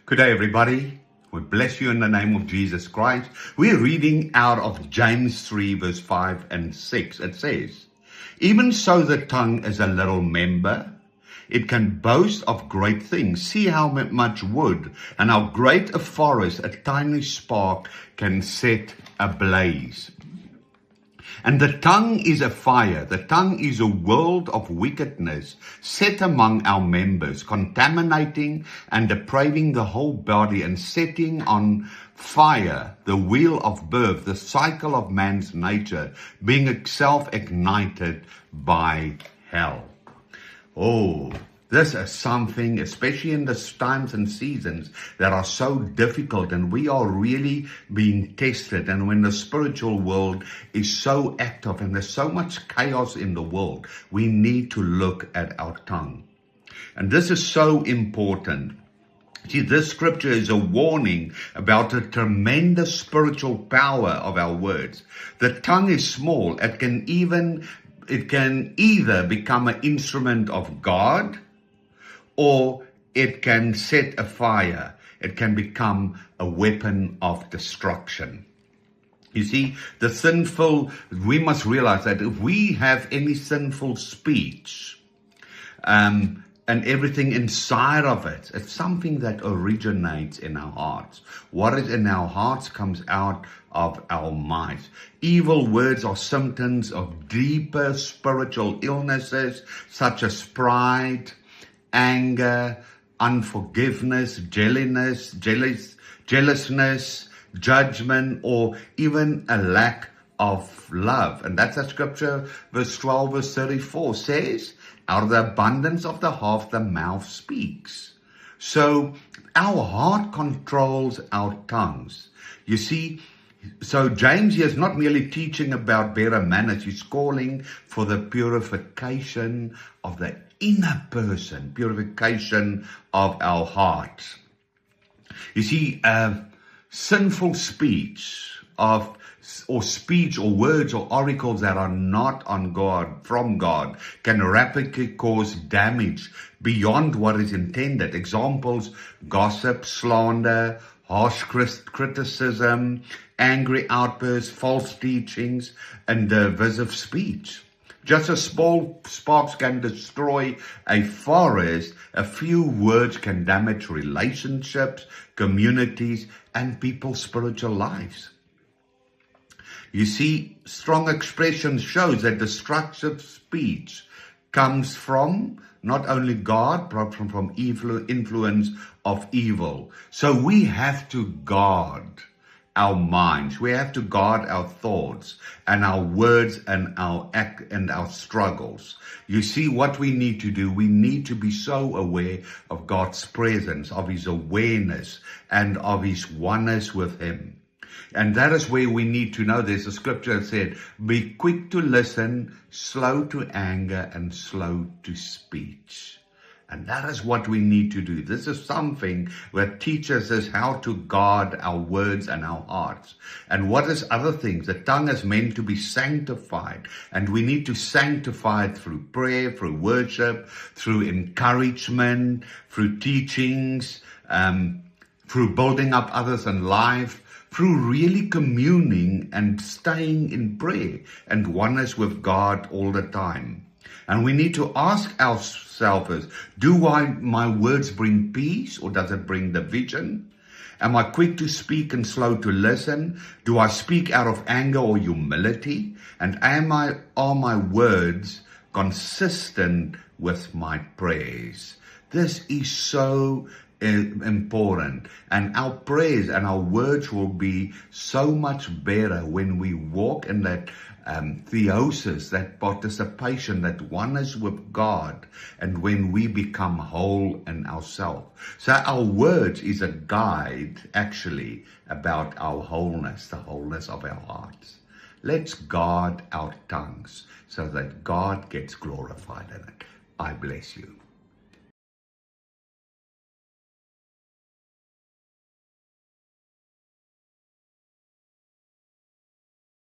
Good day, everybody. We bless you in the name of Jesus Christ. We're reading out of James 3, verse 5 and 6. It says, "Even so the tongue is a little member. It can boast of great things. See how much wood and how great a forest a tiny spark can set ablaze. And the tongue is a fire. The tongue is a world of wickedness set among our members, contaminating and depraving the whole body and setting on fire the wheel of birth, the cycle of man's nature, being itself ignited by hell." Oh, this is something, especially in the times and seasons that are so difficult, and we are really being tested. And when the spiritual world is so active and there's so much chaos in the world, we need to look at our tongue. And this is so important. See, this scripture is a warning about the tremendous spiritual power of our words. The tongue is small. It can either become an instrument of God, or it can set a fire. It can become a weapon of destruction. You see, we must realize that if we have any sinful speech, and everything inside of it, it's something that originates in our hearts. What is in our hearts comes out of our minds. Evil words are symptoms of deeper spiritual illnesses, such as pride, anger, unforgiveness, jealousness, judgment, or even a lack of love. And that's a scripture, verse 12, verse 34 says, "Out of the abundance of the heart, the mouth speaks." So our heart controls our tongues. You see, so James here is not merely teaching about better manners. He's calling for the purification of the inner person, purification of our hearts. You see, sinful speech or speech or words or oracles that are not from God can rapidly cause damage beyond what is intended. Examples: gossip, slander, harsh criticism, angry outbursts, false teachings, and divisive speech. Just as small sparks can destroy a forest, a few words can damage relationships, communities, and people's spiritual lives. You see, strong expression shows that destructive speech comes from not only God, but from influence of evil. So we have to guard our minds. We have to guard our thoughts and our words and our struggles. You see, what we need to do, we need to be so aware of God's presence, of His awareness, and of His oneness with Him. And that is where we need to know. There's a scripture that said, "Be quick to listen, slow to anger, and slow to speech." And that is what we need to do. This is something that teaches us how to guard our words and our hearts. And what is other things? The tongue is meant to be sanctified. And we need to sanctify it through prayer, through worship, through encouragement, through teachings, through building up others in life, through really communing and staying in prayer and oneness with God all the time. And we need to ask ourselves, do my words bring peace, or does it bring division? Am I quick to speak and slow to listen? Do I speak out of anger or humility? And are my words consistent with my prayers? This is so important, and our prayers and our words will be so much better when we walk in that theosis, that participation, that oneness with God, and when we become whole in ourselves. So our words is a guide actually about our wholeness, the wholeness of our hearts. Let's guard our tongues so that God gets glorified in it. I bless you.